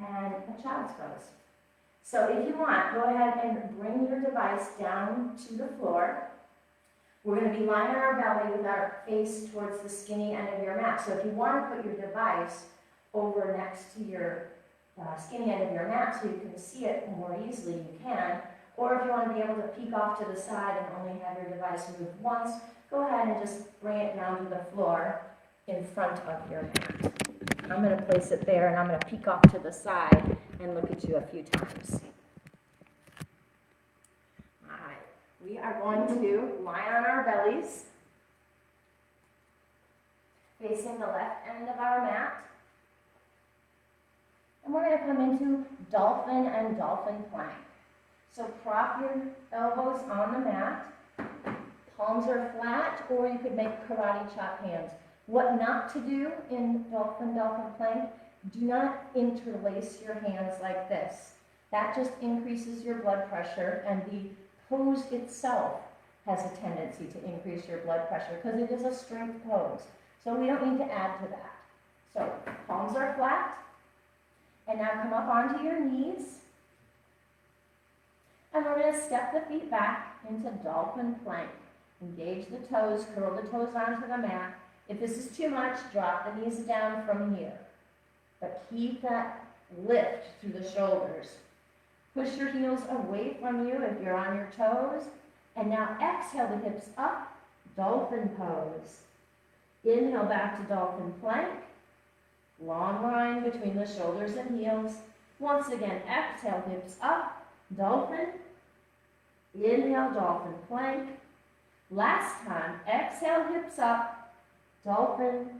and a child's pose. So if you want, go ahead and bring your device down to the floor. We're going to be lying on our belly with our face towards the skinny end of your mat. So if you want to put your device over next to your skinny end of your mat so you can see it more easily, you can. Or if you want to be able to peek off to the side and only have your device move once, go ahead and just bring it down to the floor in front of your mat. I'm going to place it there, and I'm going to peek off to the side and look at you a few times. All right. We are going to lie on our bellies, facing the left end of our mat. And we're going to come into dolphin and dolphin plank. So prop your elbows on the mat. Palms are flat, or you could make karate chop hands. What not to do in dolphin, dolphin plank, do not interlace your hands like this. That just increases your blood pressure, and the pose itself has a tendency to increase your blood pressure because it is a strength pose. So we don't need to add to that. So palms are flat, and now come up onto your knees. And we're going to step the feet back into dolphin plank. Engage the toes, curl the toes onto the mat. If this is too much, drop the knees down from here. But keep that lift through the shoulders. Push your heels away from you if you're on your toes. And now exhale the hips up, dolphin pose. Inhale back to dolphin plank. Long line between the shoulders and heels. Once again, exhale, hips up, dolphin. Inhale, dolphin plank. Last time, exhale, hips up, dolphin,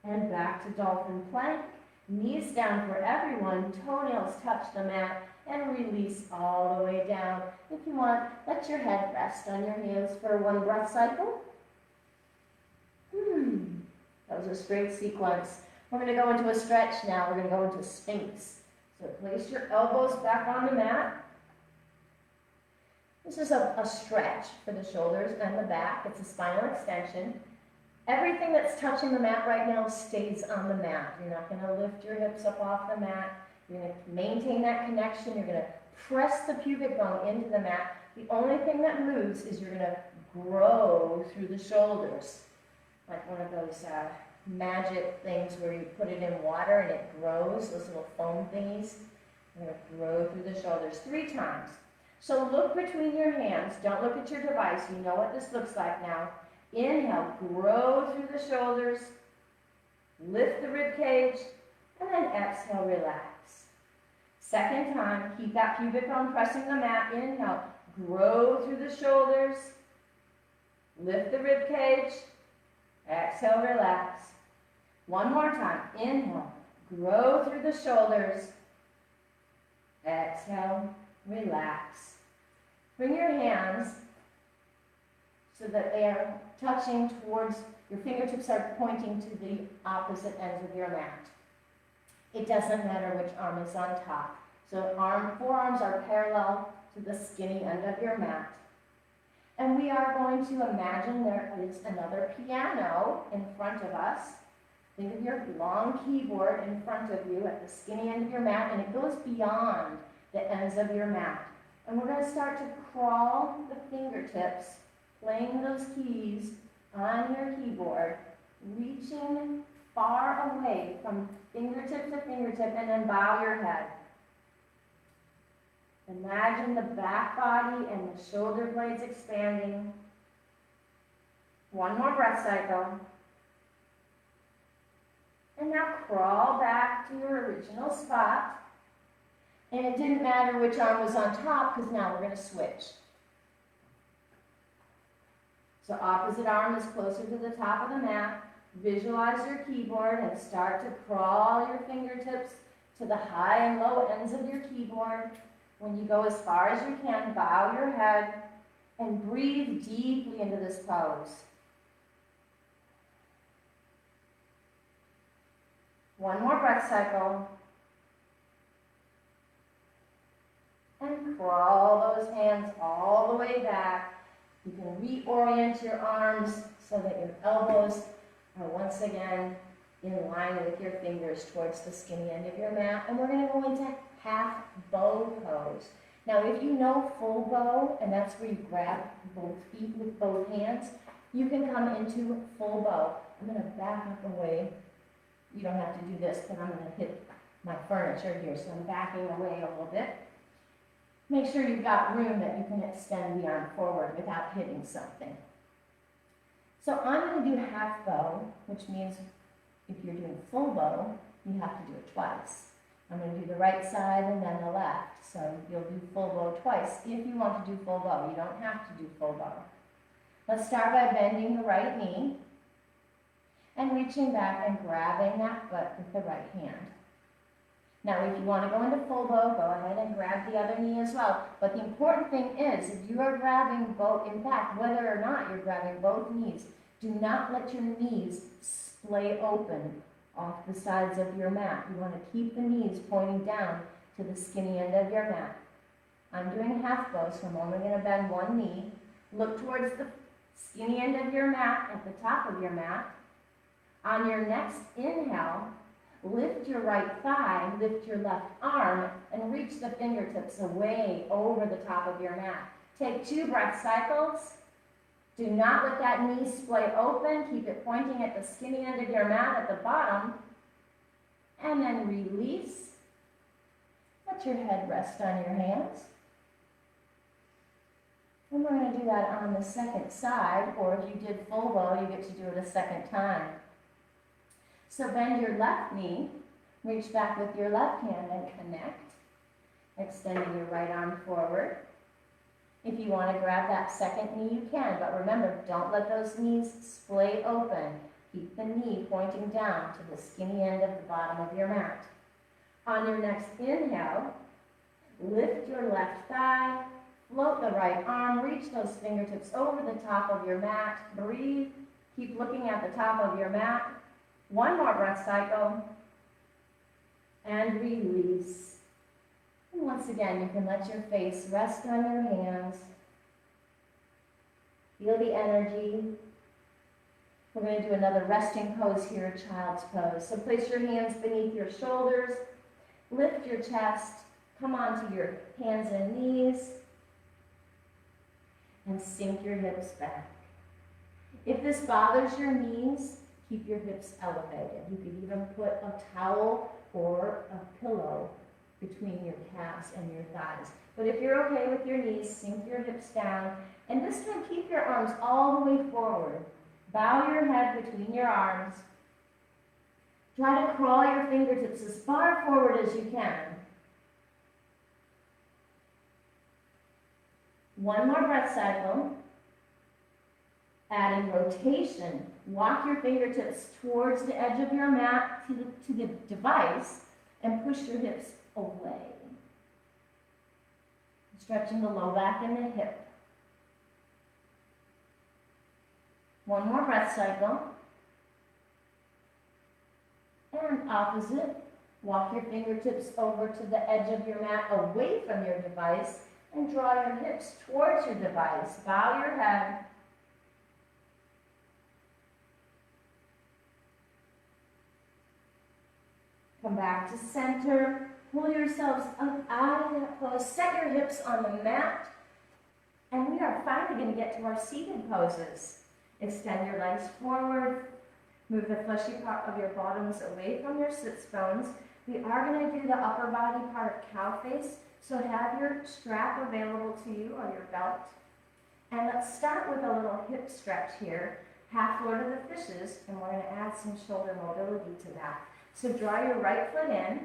and back to dolphin plank. Knees down for everyone, toenails touch the mat, and release all the way down. If you want, let your head rest on your hands for one breath cycle. That was a straight sequence. We're going to go into a stretch now. We're going to go into Sphinx. So place your elbows back on the mat. This is a stretch for the shoulders and the back. It's a spinal extension. Everything that's touching the mat right now stays on the mat. You're not going to lift your hips up off the mat. You're going to maintain that connection. You're going to press the pubic bone into the mat. The only thing that moves is you're going to grow through the shoulders. Like one of those magic things where you put it in water and it grows, those little foam thingies. You're going to grow through the shoulders 3 times. So look between your hands. Don't look at your device. You know what this looks like now. Inhale, grow through the shoulders, lift the rib cage, and then exhale, relax. Second time, keep that pubic bone pressing the mat. Inhale, grow through the shoulders, lift the rib cage, exhale, relax. One more time. Inhale, grow through the shoulders, exhale, relax. Bring your hands so that they are touching towards, your fingertips are pointing to the opposite ends of your mat. It doesn't matter which arm is on top. So forearms are parallel to the skinny end of your mat. And we are going to imagine there is another piano in front of us. Think of your long keyboard in front of you at the skinny end of your mat, and it goes beyond the ends of your mat. And we're going to start to crawl the fingertips, playing those keys on your keyboard, reaching far away from fingertip to fingertip, and then bow your head. Imagine the back body and the shoulder blades expanding. One more breath cycle. And now crawl back to your original spot. And it didn't matter which arm was on top, because now we're going to switch. So opposite arm is closer to the top of the mat. Visualize your keyboard and start to crawl your fingertips to the high and low ends of your keyboard. When you go as far as you can, bow your head and breathe deeply into this pose. One more breath cycle. And crawl those hands all the way back. You can reorient your arms so that your elbows are once again in line with your fingers towards the skinny end of your mat. And we're going to go into half bow pose. Now, if you know full bow, and that's where you grab both feet with both hands, you can come into full bow. I'm going to back up away. You don't have to do this, but I'm going to hit my furniture here, so I'm backing away a little bit. Make sure you've got room that you can extend the arm forward without hitting something. So I'm going to do half bow, which means if you're doing full bow, you have to do it twice. I'm going to do the right side and then the left. So you'll do full bow twice if you want to do full bow. You don't have to do full bow. Let's start by bending the right knee and reaching back and grabbing that butt with the right hand. Now, if you want to go into full bow, go ahead and grab the other knee as well. But the important thing is, if you are grabbing both, in fact, whether or not you're grabbing both knees, do not let your knees splay open off the sides of your mat. You want to keep the knees pointing down to the skinny end of your mat. I'm doing half bow, so I'm only going to bend one knee. Look towards the skinny end of your mat at the top of your mat. On your next inhale, lift your right thigh, lift your left arm, and reach the fingertips away over the top of your mat. Take 2 breath cycles. Do not let that knee splay open. Keep it pointing at the skinny end of your mat at the bottom. And then release. Let your head rest on your hands. And we're going to do that on the second side, or if you did full bow, you get to do it a second time. So bend your left knee, reach back with your left hand and connect, extending your right arm forward. If you want to grab that second knee, you can, but remember, don't let those knees splay open. Keep the knee pointing down to the skinny end of the bottom of your mat. On your next inhale, lift your left thigh, float the right arm, reach those fingertips over the top of your mat. Breathe. Keep looking at the top of your mat. One more breath cycle. And release. And once again, you can let your face rest on your hands. Feel the energy. We're going to do another resting pose here, child's pose. So place your hands beneath your shoulders. Lift your chest. Come onto your hands and knees. And sink your hips back. If this bothers your knees, keep your hips elevated. You could even put a towel or a pillow between your calves and your thighs. But if you're okay with your knees, sink your hips down. And this time, keep your arms all the way forward. Bow your head between your arms. Try to crawl your fingertips as far forward as you can. One more breath cycle. Adding rotation. Walk your fingertips towards the edge of your mat to the device and push your hips away. Stretching the low back and the hip. One more breath cycle. And opposite. Walk your fingertips over to the edge of your mat away from your device and draw your hips towards your device. Bow your head. Come back to center. Pull yourselves up out of that pose. Set your hips on the mat. And we are finally going to get to our seated poses. Extend your legs forward. Move the fleshy part of your bottoms away from your sits bones. We are going to do the upper body part of cow face. So have your strap available to you or your belt. And let's start with a little hip stretch here. Half Lord of the Fishes, and we're going to add some shoulder mobility to that. So draw your right foot in.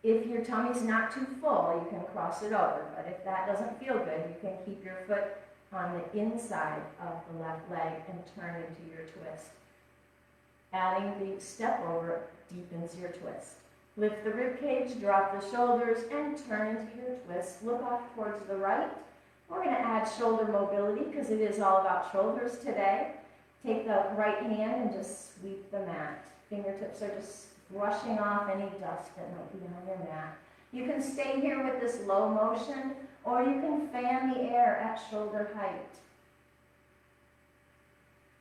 If your tummy's not too full, you can cross it over. But if that doesn't feel good, you can keep your foot on the inside of the left leg and turn into your twist. Adding the step over deepens your twist. Lift the rib cage, drop the shoulders, and turn into your twist. Look off towards the right. We're going to add shoulder mobility because it is all about shoulders today. Take the right hand and just sweep the mat. Fingertips are just brushing off any dust that might be on your mat. You can stay here with this low motion, or you can fan the air at shoulder height.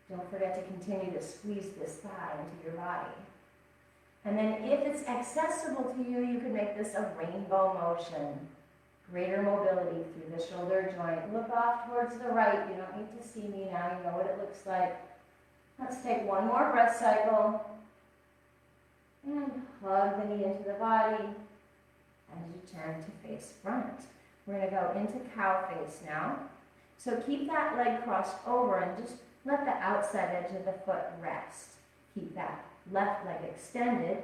Don't forget to continue to squeeze this thigh into your body. And then if it's accessible to you, you can make this a rainbow motion. Greater mobility through the shoulder joint. Look off towards the right. You don't need to see me now. You know what it looks like. Let's take one more breath cycle. And hug the knee into the body as you turn to face front. We're going to go into cow face now. So keep that leg crossed over and just let the outside edge of the foot rest. Keep that left leg extended.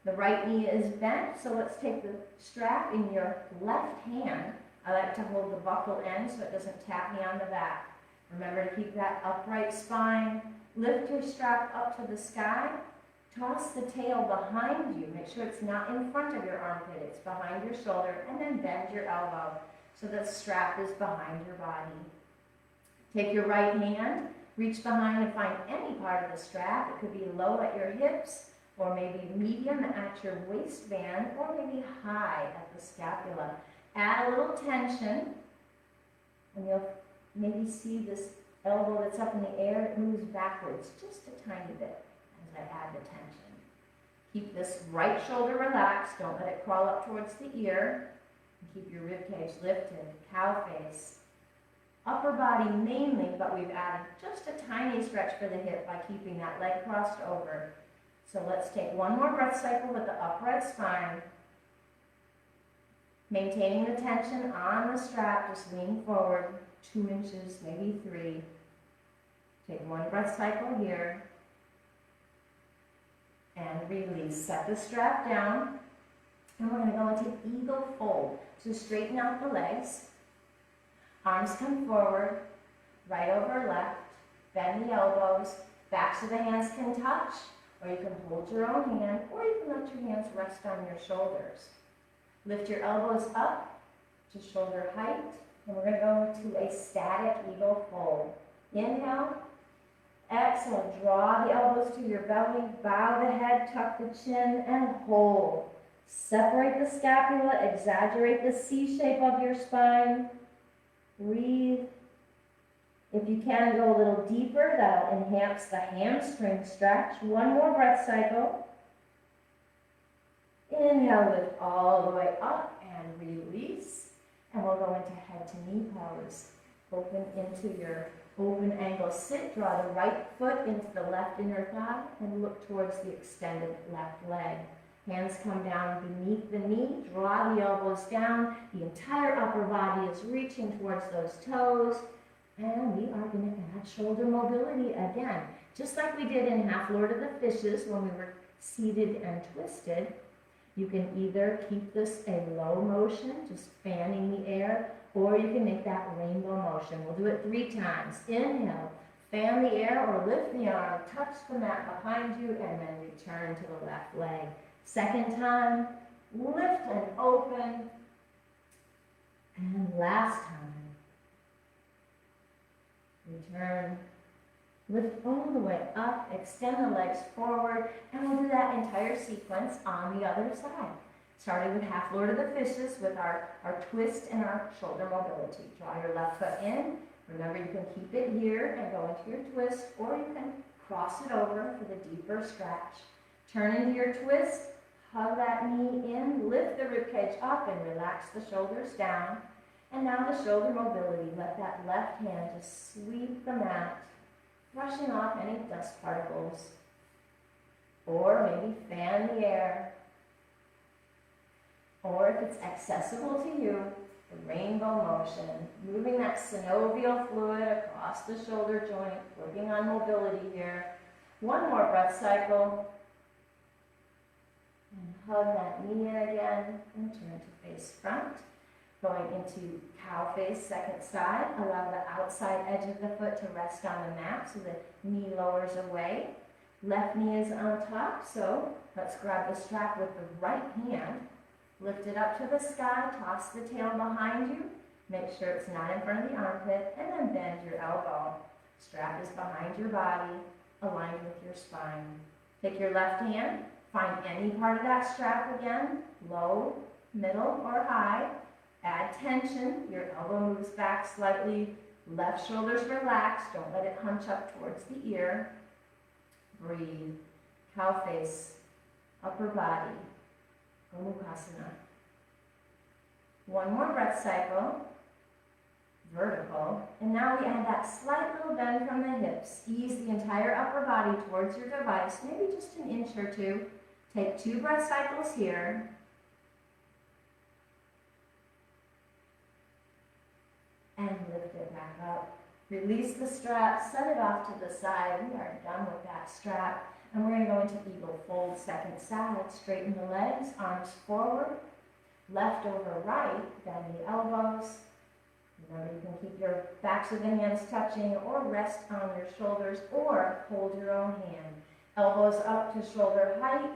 The right knee is bent, so let's take the strap in your left hand. I like to hold the buckle end so it doesn't tap me on the back. Remember to keep that upright spine. Lift your strap up to the sky. Toss the tail behind you. Make sure it's not in front of your armpit. It's behind your shoulder. And then bend your elbow so the strap is behind your body. Take your right hand. Reach behind and find any part of the strap. It could be low at your hips, or maybe medium at your waistband, or maybe high at the scapula. Add a little tension, and you'll maybe see this elbow that's up in the air. It moves backwards just a tiny bit as I add the tension. Keep this right shoulder relaxed. Don't let it crawl up towards the ear. And keep your rib cage lifted. Cow face. Upper body mainly, but we've added just a tiny stretch for the hip by keeping that leg crossed over. So let's take one more breath cycle with the upright spine. Maintaining the tension on the strap, just lean forward 2 inches, maybe 3. Take one breath cycle here. And release. Set the strap down. And we're going to go into eagle fold. So straighten out the legs. Arms come forward, right over left. Bend the elbows. Backs of the hands can touch. Or you can hold your own hand, or you can let your hands rest on your shoulders. Lift your elbows up to shoulder height, and we're going to go to a static eagle fold. Inhale, exhale, draw the elbows to your belly, bow the head, tuck the chin, and hold. Separate the scapula, exaggerate the C shape of your spine. Breathe. If you can, go a little deeper. That'll enhance the hamstring stretch. One more breath cycle. Inhale, lift all the way up and release. And we'll go into head to knee pose. Open into your open angle sit. Draw the right foot into the left inner thigh and look towards the extended left leg. Hands come down beneath the knee. Draw the elbows down. The entire upper body is reaching towards those toes. And we are going to add shoulder mobility again. Just like we did in Half Lord of the Fishes when we were seated and twisted. You can either keep this a low motion, just fanning the air, or you can make that rainbow motion. We'll do it 3 times. Inhale, fan the air or lift the arm, touch the mat behind you, and then return to the left leg. Second time, lift and open. And last time. Return, lift all the way up, extend the legs forward, and we'll do that entire sequence on the other side. Starting with half Lord of the Fishes with our twist and our shoulder mobility. Draw your left foot in. Remember, you can keep it here and go into your twist, or you can cross it over for the deeper stretch. Turn into your twist, hug that knee in, lift the ribcage up and relax the shoulders down. And now the shoulder mobility. Let that left hand just sweep the mat, brushing off any dust particles. Or maybe fan the air. Or if it's accessible to you, the rainbow motion, moving that synovial fluid across the shoulder joint, working on mobility here. One more breath cycle. And hug that knee in again and turn to face front. Going into cow face, second side. Allow the outside edge of the foot to rest on the mat so the knee lowers away. Left knee is on top, so let's grab the strap with the right hand. Lift it up to the sky, toss the tail behind you. Make sure it's not in front of the armpit, and then bend your elbow. Strap is behind your body, aligned with your spine. Take your left hand, find any part of that strap again, low, middle, or high. Add tension, your elbow moves back slightly, left shoulder's relaxed, don't let it hunch up towards the ear. Breathe, cow face, upper body, Gomukhasana. One more breath cycle, vertical, and now we add that slight little bend from the hips. Ease the entire upper body towards your device, maybe just an inch or two. Take 2 breath cycles here. And lift it back up. Release the strap, set it off to the side. We are done with that strap. And we're going to go into eagle fold, second side. Straighten the legs, arms forward. Left over right, bend the elbows. Remember, you can keep your backs of the hands touching or rest on your shoulders or hold your own hand. Elbows up to shoulder height.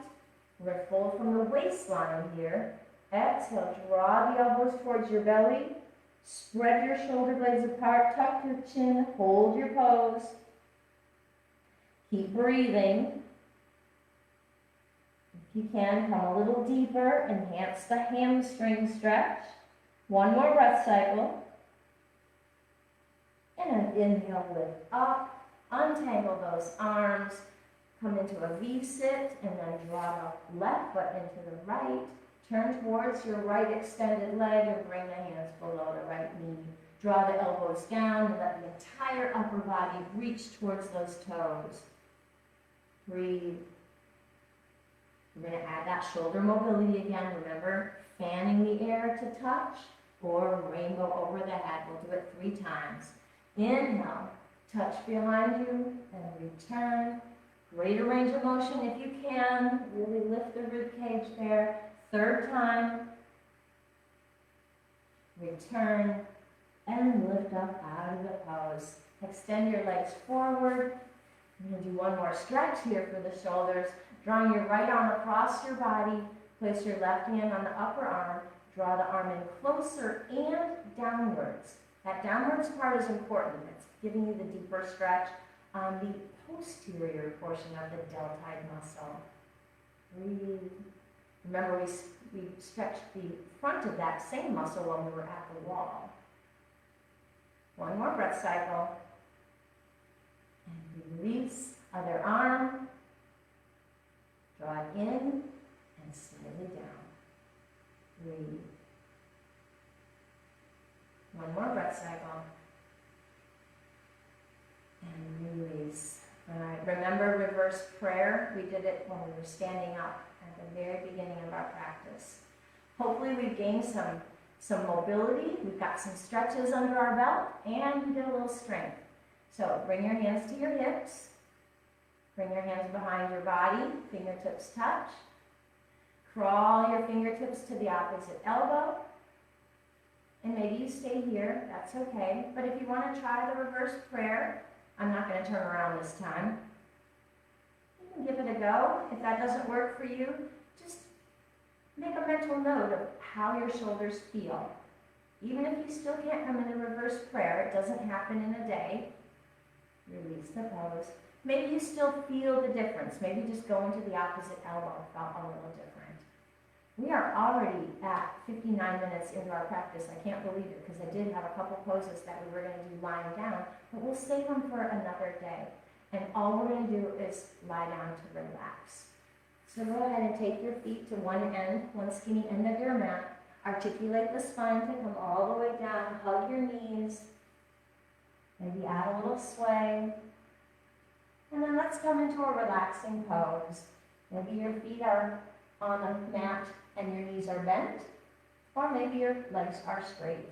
We're going to fold from the waistline here. Exhale, draw the elbows towards your belly. Spread your shoulder blades apart, tuck your chin, hold your pose. Keep breathing. If you can, come a little deeper, enhance the hamstring stretch. One more breath cycle. And an inhale, lift up, untangle those arms, come into a V-sit, and then draw the left foot into the right. Turn towards your right extended leg and bring the hands below the right knee. Draw the elbows down and let the entire upper body reach towards those toes. Breathe. We're going to add that shoulder mobility again. Remember, fanning the air to touch or rainbow over the head. We'll do it 3 times. Inhale, touch behind you and return. Greater range of motion if you can. Really lift the rib cage there. 3rd time, return, and lift up out of the pose. Extend your legs forward. I'm going to do one more stretch here for the shoulders. Drawing your right arm across your body, place your left hand on the upper arm, draw the arm in closer and downwards. That downwards part is important. It's giving you the deeper stretch on the posterior portion of the deltoid muscle. Breathe. Remember, we stretched the front of that same muscle when we were at the wall. One more breath cycle. And release, other arm. Draw it in and slowly down. Breathe. One more breath cycle. And release. All right, remember reverse prayer? We did it when we were standing up at the very beginning of our practice. Hopefully we've gained some mobility, we've got some stretches under our belt, and we did a little strength. So bring your hands to your hips, bring your hands behind your body, fingertips touch. Crawl your fingertips to the opposite elbow, and maybe you stay here, that's okay. But if you want to try the reverse prayer, I'm not going to turn around this time. You can give it a go. If that doesn't work for you, just make a mental note of how your shoulders feel. Even if you still can't come into reverse prayer, it doesn't happen in a day. Release the pose. Maybe you still feel the difference. Maybe just going to the opposite elbow felt a little different. We are already at 59 minutes into our practice. I can't believe it because I did have a couple poses that we were going to do lying down, but we'll save them for another day. And all we're going to do is lie down to relax. So go ahead and take your feet to one end, one skinny end of your mat. Articulate the spine to come all the way down. Hug your knees. Maybe add a little sway. And then let's come into a relaxing pose. Maybe your feet are on the mat and your knees are bent, or maybe your legs are straight.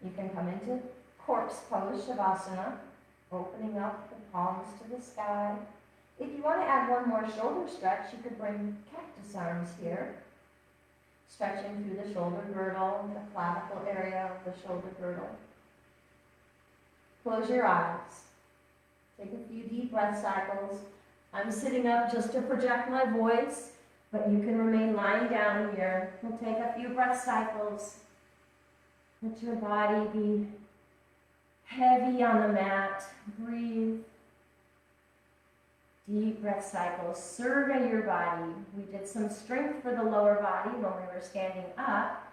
You can come into corpse pose, Shavasana, opening up the palms to the sky. If you want to add one more shoulder stretch, you could bring cactus arms here, stretching through the shoulder girdle, the clavicle area of the shoulder girdle. Close your eyes. Take a few deep breath cycles. I'm sitting up just to project my voice, but you can remain lying down here. We'll take a few breath cycles. Let your body be heavy on the mat. Breathe. Deep breath cycles. Survey your body. We did some strength for the lower body when we were standing up,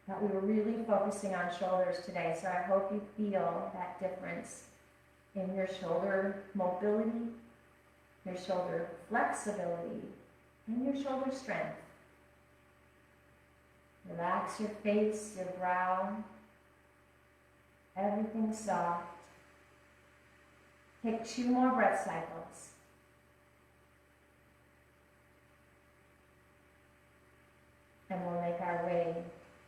but we were really focusing on shoulders today. So I hope you feel that difference in your shoulder mobility, your shoulder flexibility, and your shoulder strength. Relax your face, your brow, everything soft. Take 2 more breath cycles. And we'll make our way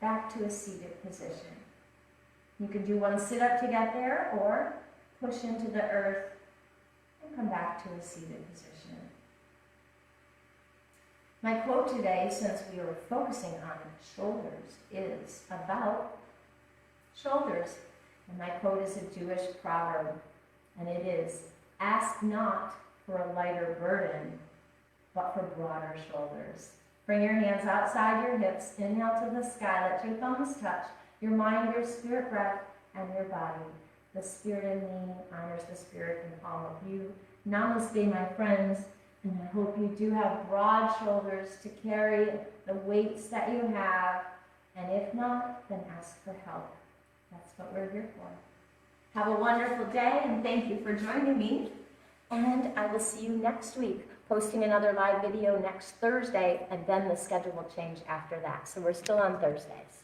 back to a seated position. You can do one sit-up to get there, or push into the earth and come back to a seated position. My quote today, since we were focusing on shoulders, is about shoulders. And my quote is a Jewish proverb, and it is, "Ask not for a lighter burden, but for broader shoulders." Bring your hands outside your hips, inhale to the sky, let your thumbs touch your mind, your spirit breath, and your body. The spirit in me honors the spirit in all of you. Namaste, my friends, and I hope you do have broad shoulders to carry the weights that you have, and if not, then ask for help. That's what we're here for. Have a wonderful day, and thank you for joining me, and I will see you next week, posting another live video next Thursday, and then the schedule will change after that, so we're still on Thursdays.